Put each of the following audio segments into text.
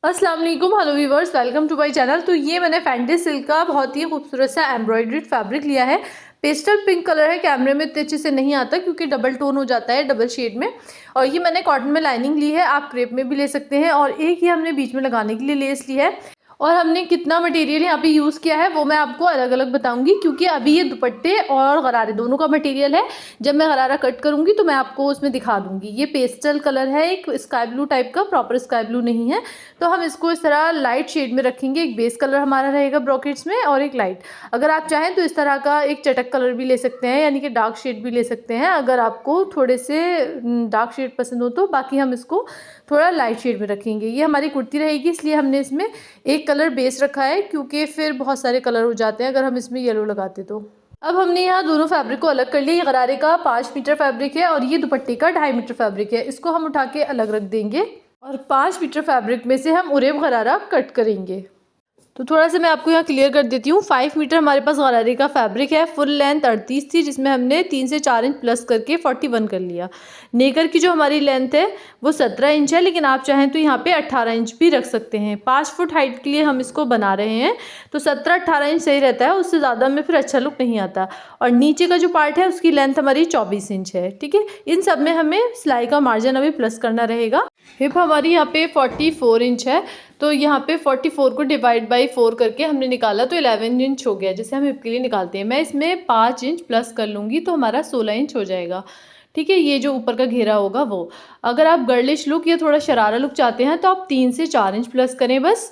अस्सलाम वालेकुम, hello viewers, welcome to my channel. तो ये मैंने फैंटी सिल्क का बहुत ही खूबसूरत सा एम्ब्रॉयडर्ड फैब्रिक लिया है। पेस्टल पिंक कलर है, कैमरे में इतने अच्छे से नहीं आता क्योंकि डबल टोन हो जाता है डबल शेड में। और ये मैंने कॉटन में लाइनिंग ली है, आप क्रेप में भी ले सकते हैं। और एक ही हमने बीच में लगाने के लिए लेस ली है। और हमने कितना मटेरियल यहाँ पे यूज़ किया है वो मैं आपको अलग अलग बताऊंगी, क्योंकि अभी ये दुपट्टे और गरारे दोनों का मटेरियल है। जब मैं गरारा कट करूंगी तो मैं आपको उसमें दिखा दूंगी। ये पेस्टल कलर है, एक स्काई ब्लू टाइप का, प्रॉपर स्काई ब्लू नहीं है। तो हम इसको इस तरह लाइट शेड में रखेंगे। एक बेस कलर हमारा रहेगा ब्रॉकेट्स में और एक लाइट। अगर आप चाहें तो इस तरह का एक चटक कलर भी ले सकते हैं, यानी कि डार्क शेड भी ले सकते हैं अगर आपको थोड़े से डार्क शेड पसंद हो तो। बाकी हम इसको थोड़ा लाइट शेड में रखेंगे। ये हमारी कुर्ती रहेगी, इसलिए हमने इसमें एक कलर बेस रखा है, क्योंकि फिर बहुत सारे कलर हो जाते हैं अगर हम इसमें येलो लगाते तो। अब हमने यहाँ दोनों फैब्रिक को अलग कर लिया। ये गरारे का 5 मीटर फैब्रिक है और ये दुपट्टे का 2.5 मीटर फैब्रिक है। इसको हम उठा के अलग रख देंगे और 5 मीटर फैब्रिक में से हम उरेब गरारा कट करेंगे। तो थोड़ा सा मैं आपको यहाँ क्लियर कर देती हूँ। 5 मीटर हमारे पास गरारे का फैब्रिक है। फुल लेंथ 38 थी, जिसमें हमने 3 से 4 इंच प्लस करके 41 कर लिया। नेकर की जो हमारी लेंथ है वो 17 इंच है, लेकिन आप चाहें तो यहाँ पे 18 इंच भी रख सकते हैं। 5 फुट हाइट के लिए हम इसको बना रहे हैं, तो 17-18 इंच सही रहता है। उससे ज़्यादा में फिर अच्छा लुक नहीं आता। और नीचे का जो पार्ट है उसकी लेंथ हमारी 24 इंच है। ठीक है, इन सब में हमें सिलाई का मार्जिन अभी प्लस करना रहेगा। हिप हमारी यहाँ पे 44 इंच है, तो यहाँ पे 44 को डिवाइड बाई 4 करके हमने निकाला तो 11 इंच हो गया, जैसे हम हिप के लिए निकालते हैं। मैं इसमें 5 इंच प्लस कर लूँगी तो हमारा 16 इंच हो जाएगा। ठीक है, ये जो ऊपर का घेरा होगा वो। अगर आप गर्लिश लुक या थोड़ा शरारा लुक चाहते हैं तो आप 3 से 4 इंच प्लस करें बस।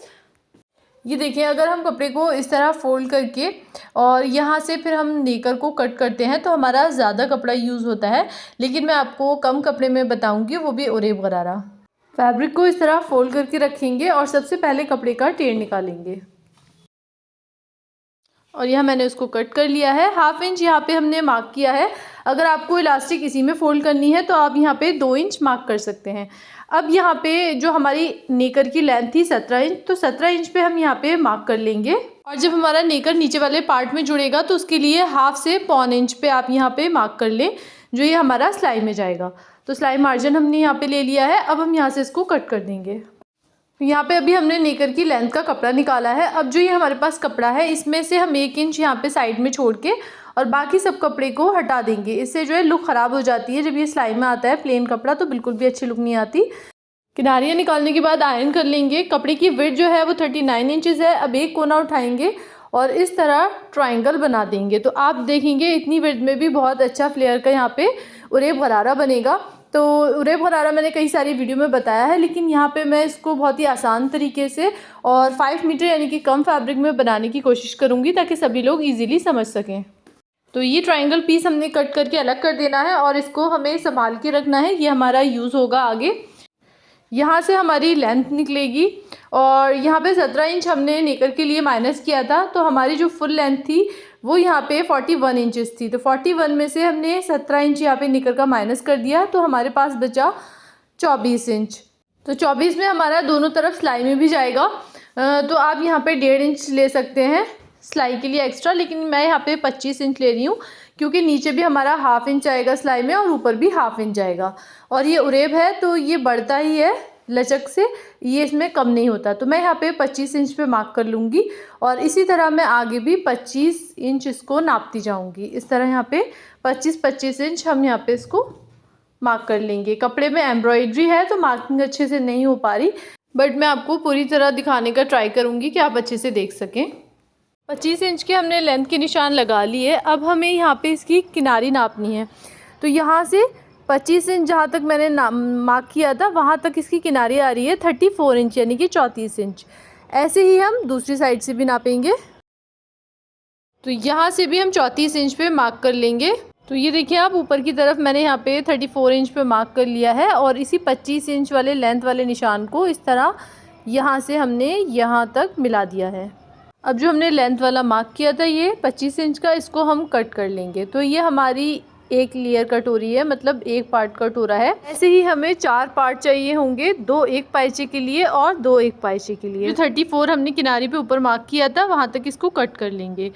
ये देखिए, अगर हम कपड़े को इस तरह फोल्ड करके और यहाँ से फिर हम नेकर को कट करते हैं तो हमारा ज़्यादा कपड़ा यूज़ होता है, लेकिन मैं आपको कम कपड़े में बताऊँगी, वो भी उरेब गरारा। फैब्रिक को इस तरह फोल्ड करके रखेंगे और सबसे पहले कपड़े का टेढ़ निकालेंगे। और यहाँ मैंने उसको कट कर लिया है। 1/2 इंच यहाँ पे हमने मार्क किया है। अगर आपको इलास्टिक इसी में फोल्ड करनी है तो आप यहाँ पे 2 इंच मार्क कर सकते हैं। अब यहाँ पे जो हमारी नेकर की लेंथ थी 17 इंच, तो 17 इंच पे हम यहाँ पे मार्क कर लेंगे। और जब हमारा नेकर नीचे वाले पार्ट में जुड़ेगा तो उसके लिए 1/2 से 1/4 इंच पे आप यहाँ पे मार्क कर लें, जो ये हमारा सिलाई में जाएगा। तो सिलाई मार्जिन हमने यहाँ पे ले लिया है। अब हम यहाँ से इसको कट कर देंगे। यहाँ पे अभी हमने नेकर की लेंथ का कपड़ा निकाला है। अब जो ये हमारे पास कपड़ा है इसमें से हम 1 इंच यहाँ पे साइड में छोड़ के और बाकी सब कपड़े को हटा देंगे। इससे जो है लुक ख़राब हो जाती है। जब ये सिलाई में आता है प्लेन कपड़ा तो बिल्कुल भी अच्छी लुक नहीं आती। किनारियाँ निकालने के बाद आयरन कर लेंगे। कपड़े की विड्थ जो है वो 39 इंचेस है। अब एक कोना उठाएंगे और इस तरह ट्राइंगल बना देंगे। तो आप देखेंगे इतनी विड्थ में भी बहुत अच्छा फ्लेयर का यहाँ पे उरेब गरारा बनेगा। तो उरेब गरारा मैंने कई सारी वीडियो में बताया है, लेकिन यहाँ पे मैं इसको बहुत ही आसान तरीके से और 5 मीटर यानी कि कम फैब्रिक में बनाने की कोशिश करूँगी, ताकि सभी लोग ईजिली समझ सकें। तो ये ट्राइंगल पीस हमने कट करके अलग कर देना है और इसको हमें संभाल के रखना है। ये हमारा यूज़ होगा आगे। यहाँ से हमारी लेंथ निकलेगी और यहाँ पे 17 इंच हमने नेकर के लिए माइनस किया था, तो हमारी जो फुल लेंथ थी वो यहाँ पे 41 इंचेस थी। तो 41 में से हमने 17 इंच यहाँ पे नेकर का माइनस कर दिया, तो हमारे पास बचा 24 इंच। तो 24 में हमारा दोनों तरफ सिलाई में भी जाएगा। तो आप यहाँ पे 1.5 इंच ले सकते हैं सिलाई के लिए एक्स्ट्रा, लेकिन मैं यहाँ पे 25 इंच ले रही हूँ, क्योंकि नीचे भी हमारा 1/2 इंच आएगा सिलाई में और ऊपर भी 1/2 इंच आएगा। और ये उरेब है तो ये बढ़ता ही है लचक से, ये इसमें कम नहीं होता। तो मैं यहाँ पे 25 इंच पे मार्क कर लूँगी और इसी तरह मैं आगे भी 25 इंच इसको नापती जाऊँगी। इस तरह यहाँ पे 25-25 इंच हम यहाँ पे इसको मार्क कर लेंगे। कपड़े में एम्ब्रॉयडरी है तो मार्किंग अच्छे से नहीं हो पा रही, बट मैं आपको पूरी तरह दिखाने का ट्राई करूँगी कि आप अच्छे से देख सकें। 25 इंच के हमने लेंथ के निशान लगा लिए। अब हमें यहाँ पे इसकी किनारी नापनी है। तो यहाँ से 25 इंच जहाँ तक मैंने मार्क किया था वहाँ तक इसकी किनारी आ रही है 34 इंच यानी कि 34 इंच। ऐसे ही हम दूसरी साइड से भी नापेंगे। तो यहाँ से भी हम 34 इंच पे मार्क कर लेंगे। तो ये देखिए, आप ऊपर की तरफ मैंने यहाँ पे 34 इंच पे मार्क कर लिया है और इसी 25 इंच वाले लेंथ वाले निशान को इस तरह यहाँ से हमने यहाँ तक मिला दिया है। अब जो हमने लेंथ वाला मार्क किया था ये 25 इंच का, इसको हम कट कर लेंगे। तो ये हमारी एक लेयर कट हो रही है, मतलब एक पार्ट कट हो रहा है। ऐसे ही हमें 4 पार्ट चाहिए होंगे, 2 एक पाइचे के लिए और 2 एक पाइचे के लिए। जो 34 हमने किनारे पे ऊपर मार्क किया था वहाँ तक इसको कट कर लेंगे।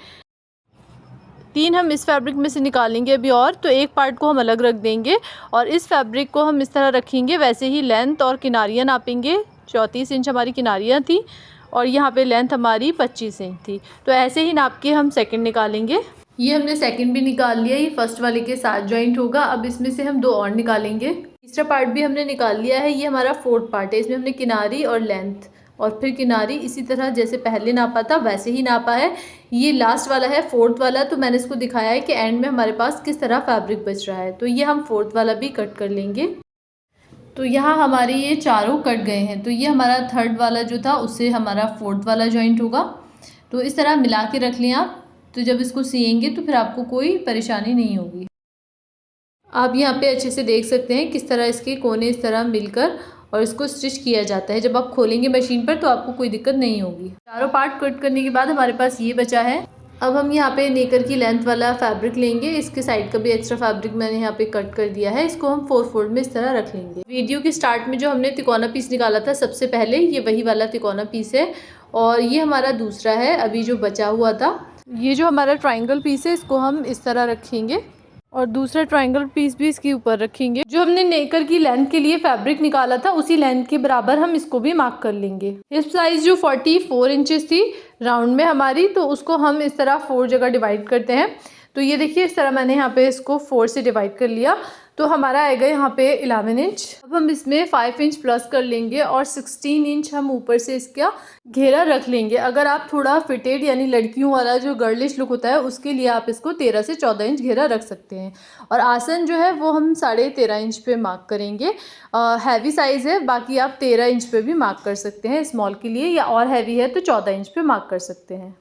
3 हम इस फैब्रिक में से निकालेंगे अभी और, तो एक पार्ट को हम अलग रख देंगे और इस फैब्रिक को हम इस तरह रखेंगे। वैसे ही लेंथ और किनारियाँ नापेंगे 34 इंच हमारी किनारियाँ थी और यहाँ पे लेंथ हमारी 25 इंच थी। तो ऐसे ही नाप के हम सेकंड निकालेंगे। ये हमने सेकंड भी निकाल लिया, ये फर्स्ट वाले के साथ जॉइंट होगा। अब इसमें से हम 2 और निकालेंगे। तीसरा पार्ट भी हमने निकाल लिया है, ये हमारा फोर्थ पार्ट है। इसमें हमने किनारी और लेंथ और फिर किनारी इसी तरह जैसे पहले नापा था वैसे ही नापा है। ये लास्ट वाला है, फोर्थ वाला, तो मैंने इसको दिखाया है कि एंड में हमारे पास किस तरह फैब्रिक बच रहा है। तो ये हम फोर्थ वाला भी कट कर लेंगे। तो यहाँ हमारे ये चारों कट गए हैं। तो ये हमारा थर्ड वाला जो था उससे हमारा फोर्थ वाला जॉइंट होगा। तो इस तरह मिला के रख लें आप, तो जब इसको सिएंगे तो फिर आपको कोई परेशानी नहीं होगी। आप यहाँ पे अच्छे से देख सकते हैं किस तरह इसके कोने इस तरह मिलकर और इसको स्टिच किया जाता है। जब आप खोलेंगे मशीन पर तो आपको कोई दिक्कत नहीं होगी। चारों पार्ट कट करने के बाद हमारे पास ये बचा है। अब हम यहाँ पे नेकर की लेंथ वाला फैब्रिक लेंगे। इसके साइड का भी एक्स्ट्रा फैब्रिक मैंने यहाँ पे कट कर दिया है। इसको हम 4 फोल्ड में इस तरह रख लेंगे। वीडियो के स्टार्ट में जो हमने तिकोना पीस निकाला था सबसे पहले, ये वही वाला तिकोना पीस है और ये हमारा दूसरा है अभी जो बचा हुआ था। ये जो हमारा ट्राइंगल पीस है इसको हम इस तरह रखेंगे और दूसरा ट्रायंगल पीस भी इसके ऊपर रखेंगे। जो हमने नेकर की लेंथ के लिए फैब्रिक निकाला था उसी लेंथ के बराबर हम इसको भी मार्क कर लेंगे। हिप साइज जो 44 इंचेस थी राउंड में हमारी, तो उसको हम इस तरह 4 जगह डिवाइड करते हैं। तो ये देखिए इस तरह मैंने यहाँ पे इसको 4 से डिवाइड कर लिया, तो हमारा आएगा यहाँ पे 11 इंच। अब हम इसमें 5 इंच प्लस कर लेंगे और 16 इंच हम ऊपर से इसका घेरा रख लेंगे। अगर आप थोड़ा फिटेड यानी लड़कियों वाला जो गर्लिश लुक होता है उसके लिए आप इसको 13 से 14 इंच घेरा रख सकते हैं। और आसन जो है वो हम 13.5 इंच पे मार्क करेंगे। हैवी साइज़ है, बाकी आप 13 इंच पे भी मार्क कर सकते हैं स्मॉल के लिए, या और हैवी है तो 14 इंच पे मार्क कर सकते हैं।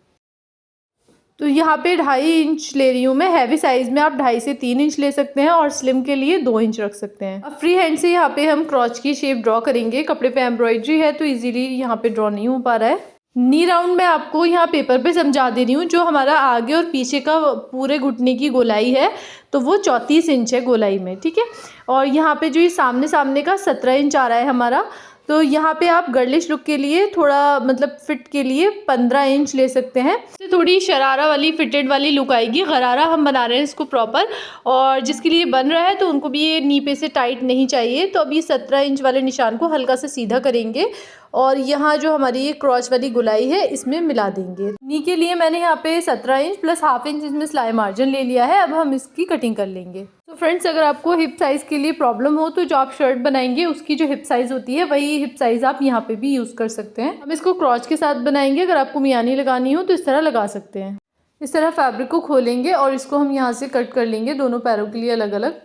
तो यहाँ पे 2.5 इंच ले रही हूँ मैं। हैवी साइज़ में आप 2.5 से 3 इंच ले सकते हैं और स्लिम के लिए 2 इंच रख सकते हैं। अब फ्री हैंड से यहाँ पे हम क्रॉच की शेप ड्रॉ करेंगे। कपड़े पे एम्ब्रॉयडरी है तो इजीली यहाँ पे ड्रॉ नहीं हो पा रहा है। नी राउंड में आपको यहाँ पेपर पे समझा दे रही हूँ। जो हमारा आगे और पीछे का पूरे घुटने की गोलाई है तो वो 34 इंच है गोलाई में, ठीक है। और यहाँ पे जो ये सामने सामने का 17 इंच आ रहा है हमारा, तो यहाँ पे आप गर्लिश लुक के लिए थोड़ा मतलब फिट के लिए 15 इंच ले सकते हैं। इससे थोड़ी शरारा वाली फिटेड वाली लुक आएगी। गरारा हम बना रहे हैं इसको प्रॉपर, और जिसके लिए बन रहा है तो उनको भी ये नी पे से टाइट नहीं चाहिए। तो अब ये 17 इंच वाले निशान को हल्का से सीधा करेंगे और यहाँ जो हमारी ये क्रॉच वाली गुलाई है इसमें मिला देंगे। नी के लिए मैंने यहाँ पे 17 इंच प्लस हाफ इंच इसमें सिलाई मार्जिन ले लिया है। अब हम इसकी कटिंग कर लेंगे। तो फ्रेंड्स, अगर आपको हिप साइज़ के लिए प्रॉब्लम हो तो जो आप शर्ट बनाएंगे उसकी जो हिप साइज़ होती है वही हिप साइज़ आप यहाँ पे भी यूज़ कर सकते हैं। हम इसको क्रॉच के साथ बनाएंगे। अगर आपको मियानी लगानी हो तो इस तरह लगा सकते हैं। इस तरह फैब्रिक को खोलेंगे और इसको हम यहाँ से कट कर लेंगे दोनों पैरों के लिए अलग अलग।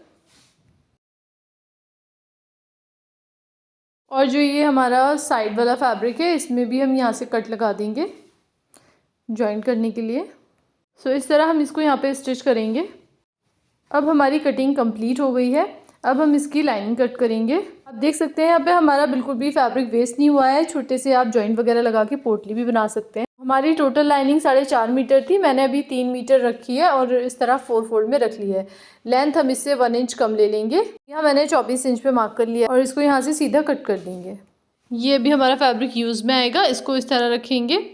और जो ये हमारा साइड वाला फैब्रिक है इसमें भी हम यहाँ से कट लगा देंगे जॉइंट करने के लिए। सो इस तरह हम इसको यहाँ पे स्टिच करेंगे। अब हमारी कटिंग कंप्लीट हो गई है। अब हम इसकी लाइनिंग कट करेंगे। आप देख सकते हैं यहाँ पे हमारा बिल्कुल भी फैब्रिक वेस्ट नहीं हुआ है। छोटे से आप जॉइंट वगैरह लगा के पोटली भी बना सकते हैं। हमारी टोटल लाइनिंग 4.5 मीटर थी, मैंने अभी 3 मीटर रखी है और इस तरह 4 फोल्ड में रख लिया है। लेंथ हम इससे 1 इंच कम ले लेंगे। यहाँ मैंने 24 इंच पे मार्क कर लिया और इसको यहाँ से सीधा कट कर देंगे। ये भी हमारा फैब्रिक यूज़ में आएगा। इसको इस तरह रखेंगे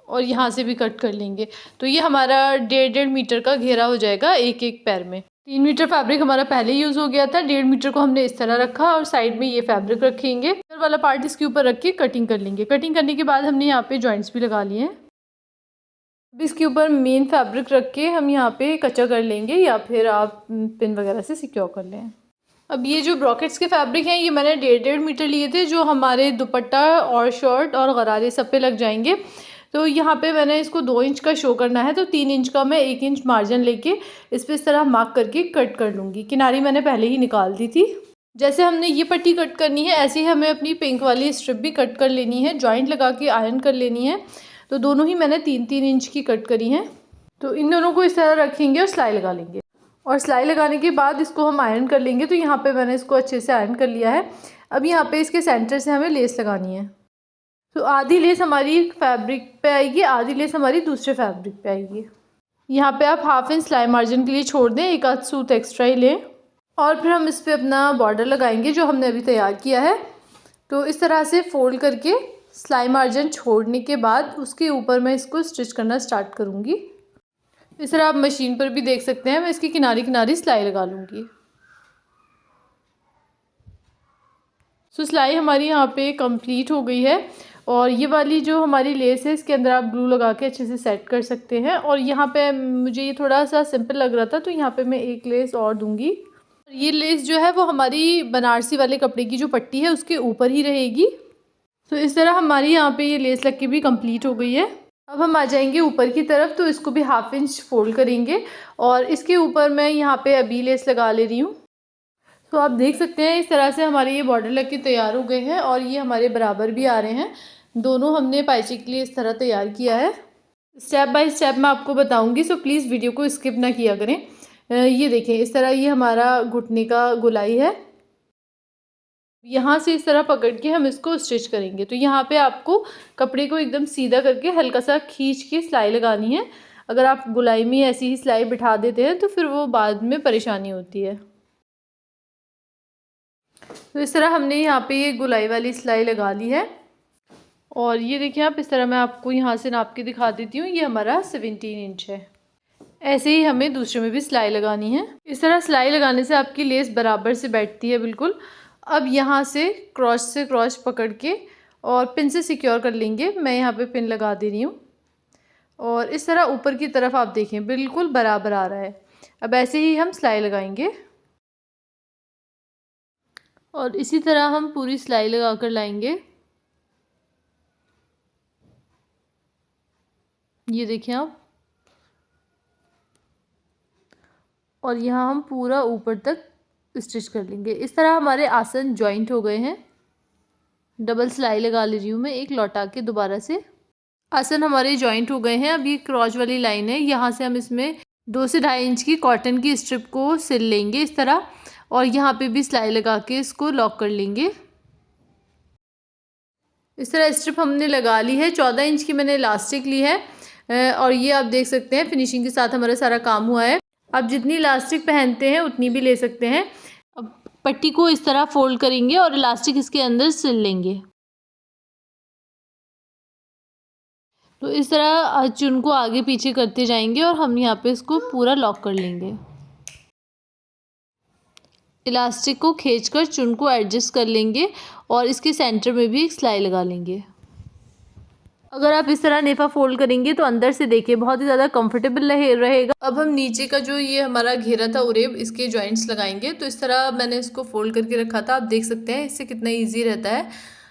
और यहाँ से भी कट कर लेंगे। तो ये हमारा 1.5 मीटर का घेरा हो जाएगा एक एक पैर में। 3 मीटर फैब्रिक हमारा पहले यूज़ हो गया था। 1.5 मीटर को हमने इस तरह रखा और साइड में ये फैब्रिक रखेंगे। इधर वाला पार्ट इसके ऊपर रख के कटिंग कर लेंगे। कटिंग करने के बाद हमने यहाँ पे जॉइंट्स भी लगा लिए हैं। अब इसके ऊपर मेन फैब्रिक रख के हम यहाँ पे कच्चा कर लेंगे या फिर आप पिन वगैरह से सिक्योर कर लें। अब ये जो ब्रॉकेट्स के फैब्रिक हैं ये मैंने 1.5 मीटर लिए थे, जो हमारे दुपट्टा और शर्ट और गरारे सब पे लग जाएंगे। तो यहाँ पे मैंने इसको 2 इंच का शो करना है, तो 3 इंच का मैं 1 इंच मार्जिन लेके इस पर इस तरह मार्क करके कट कर लूँगी। किनारी मैंने पहले ही निकाल दी थी। जैसे हमने ये पट्टी कट करनी है ऐसे ही हमें अपनी पिंक वाली स्ट्रिप भी कट कर लेनी है। जॉइंट लगा के आयरन कर लेनी है। तो दोनों ही मैंने 3-3 इंच की कट करी हैं। तो इन दोनों को इस तरह रखेंगे और सिलाई लगा लेंगे। और सिलाई लगाने के बाद इसको हम आयरन कर लेंगे। तो यहाँ पे मैंने इसको अच्छे से आयरन कर लिया है। अब यहाँ पे इसके सेंटर से हमें लेस लगानी है। तो आधी लेस हमारी फैब्रिक पे आएगी, आधी लेस हमारी दूसरे फैब्रिक पे आएगी। यहाँ पे आप हाफ इंच सिलाई मार्जिन के लिए छोड़ दें, एक आध सूत एक्स्ट्रा ही लें। और फिर हम इस पर अपना बॉर्डर लगाएंगे जो हमने अभी तैयार किया है। तो इस तरह से फोल्ड करके सिलाई मार्जिन छोड़ने के बाद उसके ऊपर मैं इसको स्टिच करना स्टार्ट करूँगी। इस तरह आप मशीन पर भी देख सकते हैं, मैं इसकी किनारी किनारी सिलाई लगा लूँगी। सिलाई हमारी यहाँ पे कंप्लीट हो गई है और ये वाली जो हमारी लेस है इसके अंदर आप ग्लू लगा के अच्छे से सेट कर सकते हैं। और यहाँ पे मुझे ये थोड़ा सा सिंपल लग रहा था तो यहाँ पे मैं एक लेस और दूंगी। ये लेस जो है वो हमारी बनारसी वाले कपड़े की जो पट्टी है उसके ऊपर ही रहेगी। तो इस तरह हमारी यहाँ पे ये लेस लग के भी कंप्लीट हो गई है। अब हम आ जाएंगे ऊपर की तरफ, तो इसको भी 1/2 इंच फोल्ड करेंगे और इसके ऊपर मैं यहाँ पे अभी लेस लगा ले रही हूँ। तो आप देख सकते हैं इस तरह से हमारे ये बॉर्डर लग के तैयार हो गए हैं और ये हमारे बराबर भी आ रहे हैं। दोनों हमने पाइचे के लिए इस तरह तैयार किया है। स्टेप बाय स्टेप मैं आपको बताऊंगी, सो प्लीज़ वीडियो को स्किप ना किया करें। ये देखें इस तरह ये हमारा घुटने का गोलाई है। यहाँ से इस तरह पकड़ के हम इसको स्टिच करेंगे। तो यहाँ पे आपको कपड़े को एकदम सीधा करके हल्का सा खींच के सिलाई लगानी है। अगर आप गोलाई में ऐसी ही सिलाई बिठा देते हैं तो फिर वो बाद में परेशानी होती है। तो इस तरह हमने यहाँ पे ये गोलाई वाली सिलाई लगा ली है और ये देखिए आप इस तरह मैं आपको यहाँ से नाप के दिखा देती हूँ। ये हमारा 17 इंच है। ऐसे ही हमें दूसरे में भी सिलाई लगानी है। इस तरह सिलाई लगाने से आपकी लेस बराबर से बैठती है बिल्कुल। अब यहाँ से क्रॉस पकड़ के और पिन से सिक्योर कर लेंगे। मैं यहाँ पे पिन लगा दे रही हूँ और इस तरह ऊपर की तरफ आप देखें बिल्कुल बराबर आ रहा है। अब ऐसे ही हम सिलाई लगाएंगे और इसी तरह हम पूरी सिलाई लगा कर लाएंगे। ये देखें आप, और यहाँ हम पूरा ऊपर तक स्टिच कर लेंगे। इस तरह हमारे आसन जॉइंट हो गए हैं। डबल सिलाई लगा ले रही हूँ मैं एक लौटा के दोबारा से। आसन हमारे जॉइंट हो गए हैं। अब ये क्रॉस वाली लाइन है, यहाँ से हम इसमें 2 से 2.5 इंच की कॉटन की स्ट्रिप को सिल लेंगे इस तरह और यहाँ पे भी सिलाई लगा के इसको लॉक कर लेंगे। इस तरह स्ट्रिप हमने लगा ली है। 14 इंच की मैंने इलास्टिक ली है और ये आप देख सकते हैं फिनिशिंग के साथ हमारा सारा काम हुआ है। आप जितनी इलास्टिक पहनते हैं उतनी भी ले सकते हैं। अब पट्टी को इस तरह फोल्ड करेंगे और इलास्टिक इसके अंदर सिल लेंगे। तो इस तरह चुन को आगे पीछे करते जाएंगे और हम यहाँ पे इसको पूरा लॉक कर लेंगे। इलास्टिक को खींचकर चुन को एडजस्ट कर लेंगे और इसके सेंटर में भी एक सिलाई लगा लेंगे। अगर आप इस तरह नेफा फोल्ड करेंगे तो अंदर से देखिए बहुत ही ज़्यादा कंफर्टेबल रहेगा। अब हम नीचे का जो ये हमारा घेरा था उरेब, इसके जॉइंट्स लगाएंगे। तो इस तरह मैंने इसको फोल्ड करके रखा था, आप देख सकते हैं इससे कितना ईजी रहता है।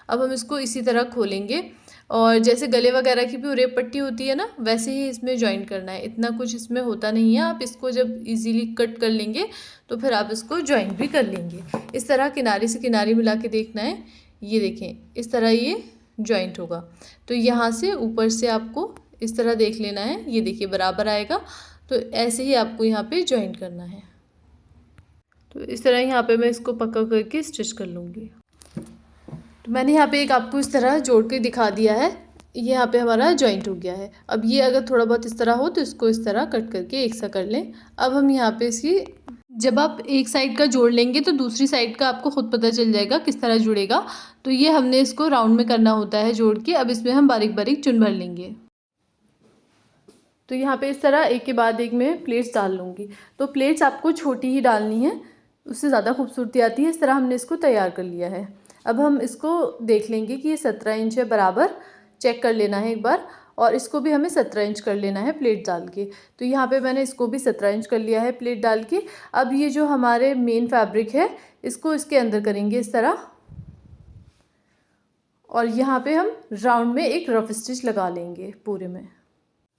अब हम इसको इसी तरह खोलेंगे और जैसे गले वगैरह की भी उरेब पट्टी होती है ना, वैसे ही इसमें जॉइंट करना है। इतना कुछ इसमें होता नहीं है। आप इसको जब इजीली कट कर लेंगे तो फिर आप इसको जॉइंट भी कर लेंगे। इस तरह किनारे से किनारे मिला के देखना है। ये देखें इस तरह ये जॉइंट होगा। तो यहाँ से ऊपर से आपको इस तरह देख लेना है। ये देखिए बराबर आएगा। तो ऐसे ही आपको यहाँ पे जॉइंट करना है। तो इस तरह यहाँ पे मैं इसको पक्का करके स्टिच कर लूँगी। तो मैंने यहाँ पे एक आपको इस तरह जोड़ के दिखा दिया है। ये यहाँ पे हमारा जॉइंट हो गया है। अब ये अगर थोड़ा बहुत इस तरह हो तो इसको इस तरह कट करके एक सा कर लें। अब हम यहाँ पे इसकी, जब आप एक साइड का जोड़ लेंगे तो दूसरी साइड का आपको खुद पता चल जाएगा किस तरह जुड़ेगा। तो ये हमने इसको राउंड में करना होता है जोड़ के। अब इसमें हम बारीक बारीक चुन भर लेंगे। तो यहाँ पे इस तरह एक के बाद एक मैं प्लेट्स डाल लूँगी। तो प्लेट्स आपको छोटी ही डालनी है, उससे ज़्यादा खूबसूरती आती है। इस तरह हमने इसको तैयार कर लिया है। अब हम इसको देख लेंगे कि ये 17 इंच है बराबर, चेक कर लेना है एक बार। और इसको भी हमें 17 इंच कर लेना है प्लेट डाल के। तो यहाँ पे मैंने इसको भी 17 इंच कर लिया है प्लेट डाल के। अब ये जो हमारे मेन फैब्रिक है इसको इसके अंदर करेंगे इस तरह और यहाँ पे हम राउंड में एक रफ स्टिच लगा लेंगे पूरे में।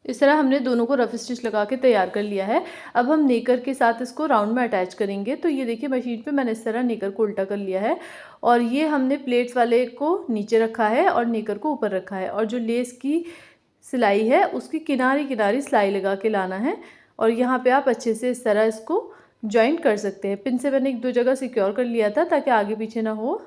इस तरह हमने दोनों को रफ स्टिच लगा के तैयार कर लिया है। अब हम नेकर के साथ इसको राउंड में अटैच करेंगे। तो ये देखिए मशीन पे मैंने इस तरह नेकर को उल्टा कर लिया है और ये हमने प्लेट्स वाले को नीचे रखा है और नेकर को ऊपर रखा है। और जो लेस की सिलाई है उसकी किनारे किनारे सिलाई लगा के लाना है और यहाँ पे आप अच्छे से इस तरह इसको जॉइंट कर सकते हैं। पिन से मैंने 1-2 जगह सिक्योर कर लिया था ताकि आगे पीछे ना हो।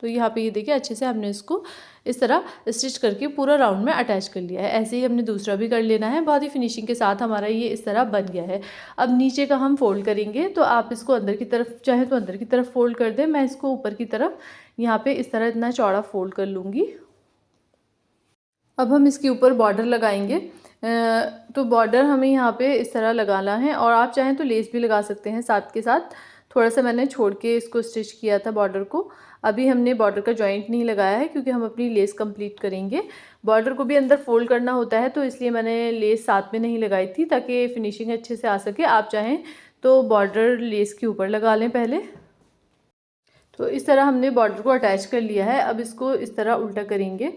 तो यहाँ पे ये देखिए अच्छे से हमने इसको इस तरह स्टिच करके पूरा राउंड में अटैच कर लिया है। ऐसे ही हमने दूसरा भी कर लेना है। बहुत ही फिनिशिंग के साथ हमारा ये इस तरह बन गया है। अब नीचे का हम फोल्ड करेंगे। तो आप इसको अंदर की तरफ चाहे तो अंदर की तरफ फोल्ड कर दें। मैं इसको ऊपर की तरफ यहाँ पे इस तरह इतना चौड़ा फोल्ड कर लूँगी। अब हम इसके ऊपर बॉर्डर लगाएंगे। तो बॉर्डर हमें यहाँ पे इस तरह लगाना है और आप चाहें तो लेस भी लगा सकते हैं साथ के साथ। थोड़ा सा मैंने छोड़ के इसको स्टिच किया था बॉर्डर को। अभी हमने बॉर्डर का जॉइंट नहीं लगाया है क्योंकि हम अपनी लेस कंप्लीट करेंगे। बॉर्डर को भी अंदर फोल्ड करना होता है तो इसलिए मैंने लेस साथ में नहीं लगाई थी ताकि फिनिशिंग अच्छे से आ सके। आप चाहें तो बॉर्डर लेस के ऊपर लगा लें पहले। तो इस तरह हमने बॉर्डर को अटैच कर लिया है। अब इसको इस तरह उल्टा करेंगे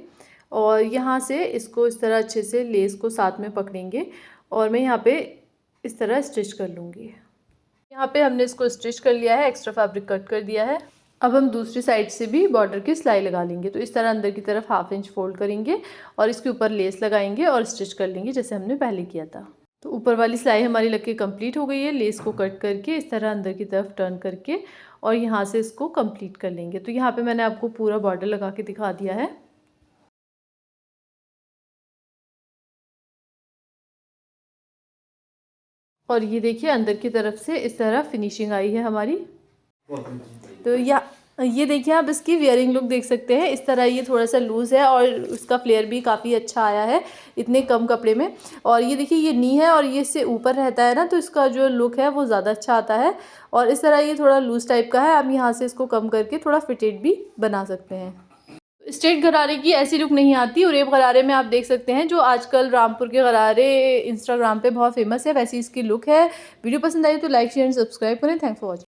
और यहाँ से इसको इस तरह अच्छे से लेस को साथ में पकड़ेंगे और मैं यहाँ पे इस तरह स्टिच कर लूँगी। यहाँ पे हमने इसको स्टिच कर लिया है, एक्स्ट्रा फैब्रिक कट कर दिया है। अब हम दूसरी साइड से भी बॉर्डर की सिलाई लगा लेंगे। तो इस तरह अंदर की तरफ 1/2 इंच फोल्ड करेंगे और इसके ऊपर लेस लगाएंगे और स्टिच कर लेंगे जैसे हमने पहले किया था। तो ऊपर वाली सिलाई हमारी लग के कंप्लीट हो गई है। लेस को कट करके इस तरह अंदर की तरफ टर्न करके और यहाँ से इसको कंप्लीट कर लेंगे। तो यहाँ पे मैंने आपको पूरा बॉर्डर लगा के दिखा दिया है। और ये देखिए अंदर की तरफ से इस तरह फिनिशिंग आई है हमारी। तो ये देखिए आप इसकी वियरिंग लुक देख सकते हैं। इस तरह ये थोड़ा सा लूज़ है और उसका फ्लेयर भी काफ़ी अच्छा आया है इतने कम कपड़े में। और ये देखिए ये नी है और ये इससे ऊपर रहता है ना, तो इसका जो लुक है वो ज़्यादा अच्छा आता है। और इस तरह ये थोड़ा लूज़ टाइप का है। आप यहाँ से इसको कम करके थोड़ा फिटेड भी बना सकते हैं। स्ट्रेट गरारे की ऐसी लुक नहीं आती। उरेब गरारे में आप देख सकते हैं जो आजकल रामपुर के गरारे इंस्टाग्राम पे बहुत फेमस है, वैसी इसकी लुक है। वीडियो पसंद आई तो लाइक शेयर एंड सब्सक्राइब करें। Thanks for watching.